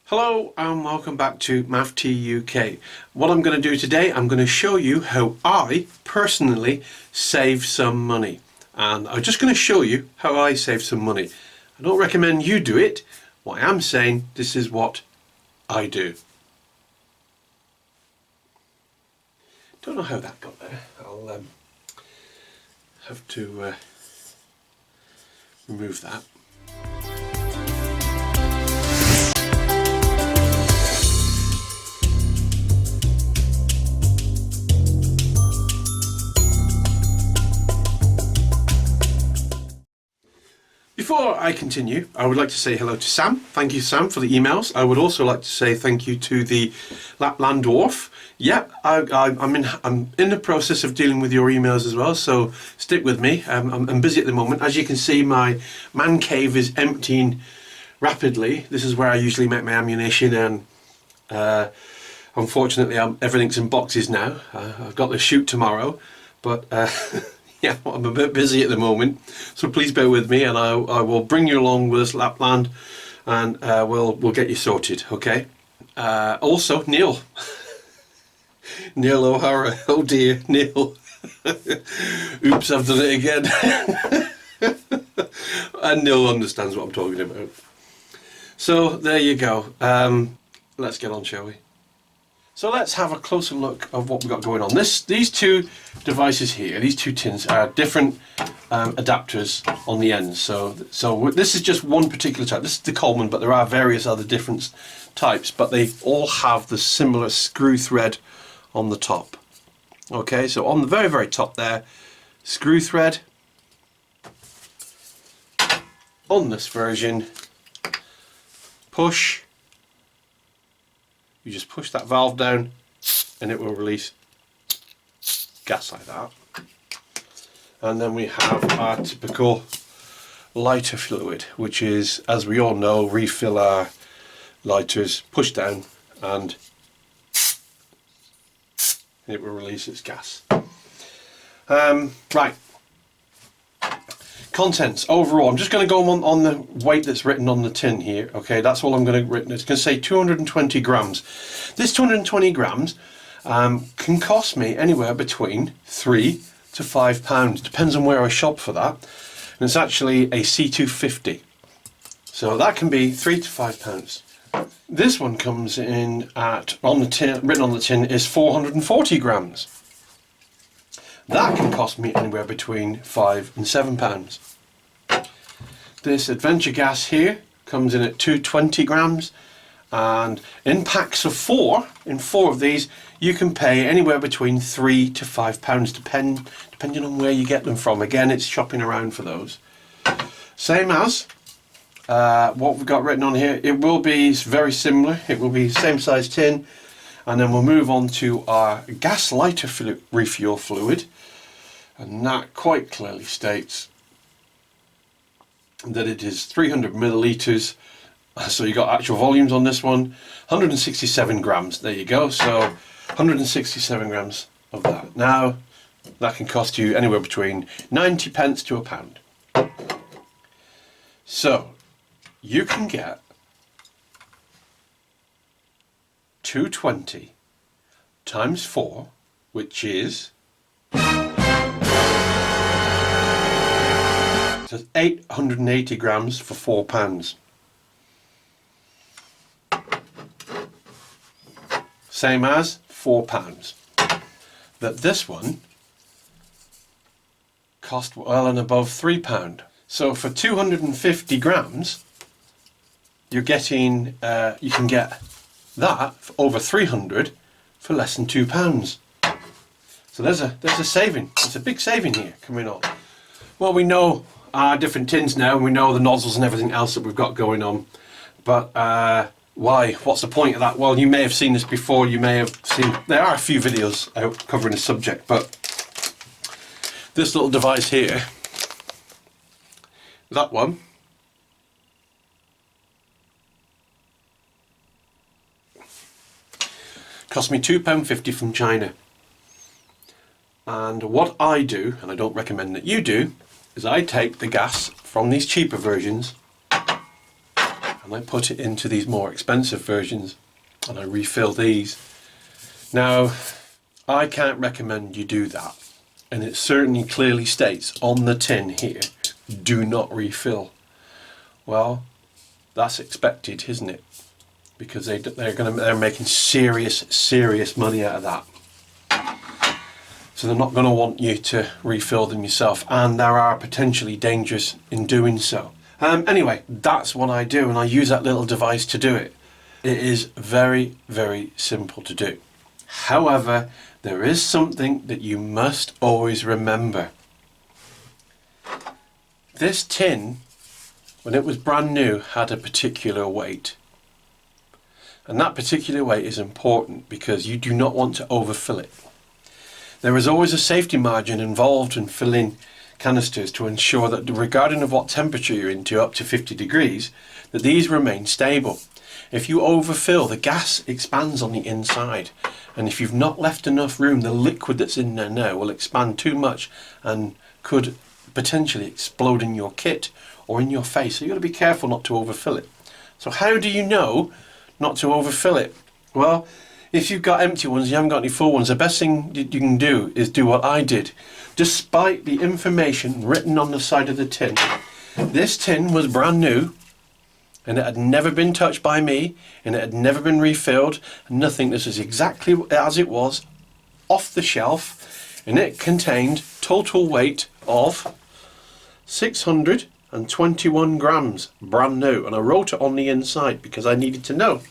Hello and welcome back to Math Tea UK. What I'm going to do today, I'm going to show you how I personally save some money. And I'm just going to show you how I save some money. I don't recommend you do it. What I am saying, this is what I do. Don't know how that got there. I'll have to remove that. Before I continue, I would like to say hello to Sam. Thank you, Sam, for the emails. I would also like to say thank you to the Lapland Dwarf. Yep, I'm in the process of dealing with your emails as well, so stick with me. I'm busy at the moment. As you can see, my man cave is emptying rapidly. This is where I usually make my ammunition, and unfortunately, everything's in boxes now. I've got the shoot tomorrow, but yeah, I'm a bit busy at the moment, so please bear with me, and I will bring you along with us, Lapland, and we'll get you sorted, okay? Also, Neil. Neil O'Hara. Oh dear, Neil. Oops, I've done it again. And Neil understands what I'm talking about. So, there you go. Let's get on, shall we? So let's have a closer look of what we've got going on. These two devices here, these two tins, are different adapters on the ends. So this is just one particular type. This is the Coleman, but there are various other different types, but they all have the similar screw thread on the top. Okay, so on the very, very top there, screw thread. On this version, push. You just push that valve down and it will release gas like that. And then we have our typical lighter fluid, which is, as we all know, refill our lighters, push down and it will release its gas. Right. Contents overall, I'm just going to go on the weight that's written on the tin here. Okay, that's all I'm going to written. It's going to say 220 grams. This 220 grams can cost me anywhere between £3 to £5. Depends on where I shop for that. And it's actually a C250. So that can be £3 to £5. This one comes in at, on the tin, written on the tin, is 440 grams. That can cost me anywhere between £5 and £7. This Adventure Gas here comes in at 220 grams, and in packs of 4, in 4 of these, you can pay anywhere between £3 to £5, depending on where you get them from. Again, it's shopping around for those. Same as what we've got written on here. It will be very similar. It will be the same size tin. And then we'll move on to our gas lighter refuel fluid, and that quite clearly states that it is 300 millilitres. So you got actual volumes on this one, 167 grams. There you go. So 167 grams of that. Now that can cost you anywhere between 90 pence to £1. So you can get 220 times 4, which is 880 grams for £4. Same as £4. But this one cost well and above £3. So for 250 grams, you're getting, you can get that for over 300 for less than £2. So there's a saving. It's a big saving here coming on. Well, we know our different tins now, and we know the nozzles and everything else that we've got going on. But why? What's the point of that? Well, you may have seen this before. You may have seen, there are a few videos out covering the subject, but this little device here, that one, cost me £2.50 from China. And what I do, and I don't recommend that you do, is I take the gas from these cheaper versions and I put it into these more expensive versions and I refill these. Now, I can't recommend you do that, and it certainly clearly states on the tin here, do not refill. Well, that's expected, isn't it? Because they're making serious money out of that. So they're not going to want you to refill them yourself, and there are potentially dangers in doing so. Anyway, that's what I do, and I use that little device to do it. It is very, very simple to do. However, there is something that you must always remember. This tin, when it was brand new, had a particular weight. And that particular weight is important because you do not want to overfill it. There is always a safety margin involved in filling canisters to ensure that, regarding of what temperature you're into, up to 50 degrees, that these remain stable. If you overfill, the gas expands on the inside, and if you've not left enough room, the liquid that's in there now will expand too much and could potentially explode in your kit or in your face. So you've got to be careful not to overfill it. So how do you know not to overfill it? Well, if you've got empty ones, you haven't got any full ones, the best thing you can do is do what I did. Despite the information written on the side of the tin, this tin was brand new, and it had never been touched by me, and it had never been refilled, nothing. This is exactly as it was, off the shelf, and it contained total weight of 621 grams, brand new, and I wrote it on the inside because I needed to know.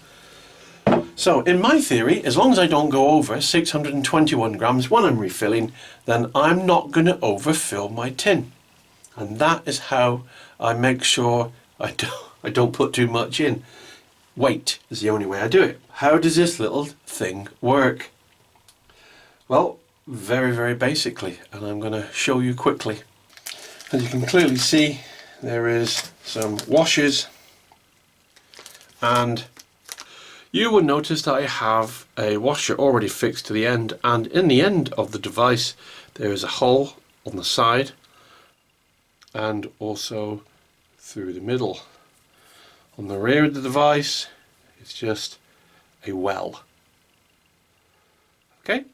So in my theory, as long as I don't go over 621 grams when I'm refilling, then I'm not going to overfill my tin. And that is how I make sure I don't put too much in. Weight is the only way I do it. How does this little thing work? Well, very, very basically, and I'm going to show you quickly. As you can clearly see, there is some washers, and you will notice that I have a washer already fixed to the end, and in the end of the device there is a hole on the side and also through the middle. On the rear of the device it's just a well. Okay?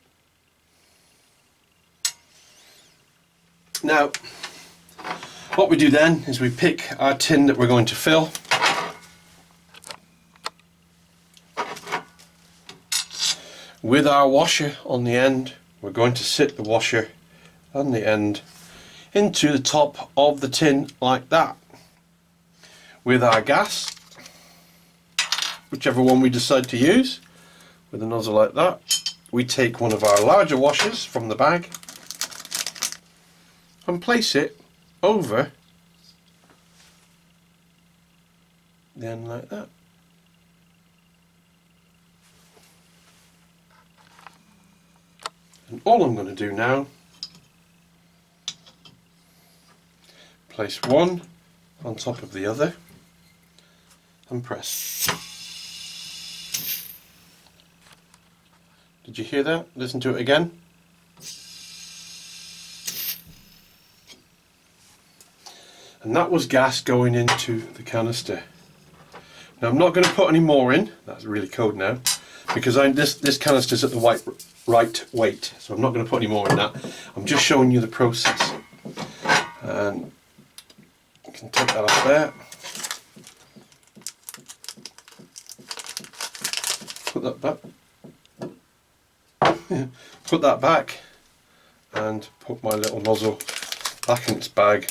Now, what we do then is we pick our tin that we're going to fill. With our washer on the end, we're going to sit the washer on the end into the top of the tin like that. With our gas, whichever one we decide to use, with a nozzle like that, we take one of our larger washers from the bag and place it over the end like that. And all I'm going to do now, place one on top of the other and press. Did you hear that? Listen to it again. And that was gas going into the canister. Now I'm not going to put any more in, that's really cold now, because this canister's at the right weight, so I'm not going to put any more in that. I'm just showing you the process. And you can take that off there. Put that back. Put that back and put my little nozzle back in its bag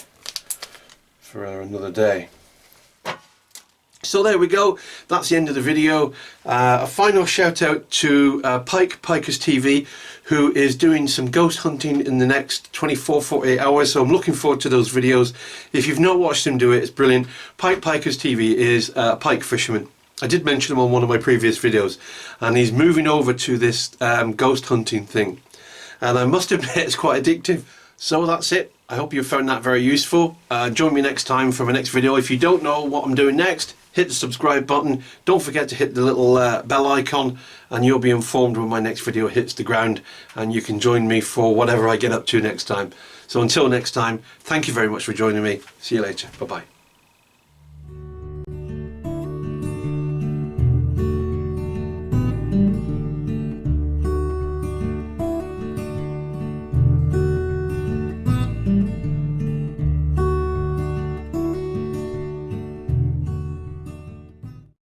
for another day. So there we go, that's the end of the video. A final shout out to Pikers TV, who is doing some ghost hunting in the next 24-48 hours, so I'm looking forward to those videos. If you've not watched him do it, it's brilliant. Pikers TV is a pike fisherman. I did mention him on one of my previous videos, and he's moving over to this ghost hunting thing, and I must admit it's quite addictive. So that's it. I hope you found that very useful. Join me next time for my next video. If you don't know what I'm doing next, hit the subscribe button. Don't forget to hit the little bell icon, and you'll be informed when my next video hits the ground, and you can join me for whatever I get up to next time. So until next time, thank you very much for joining me. See you later. Bye bye.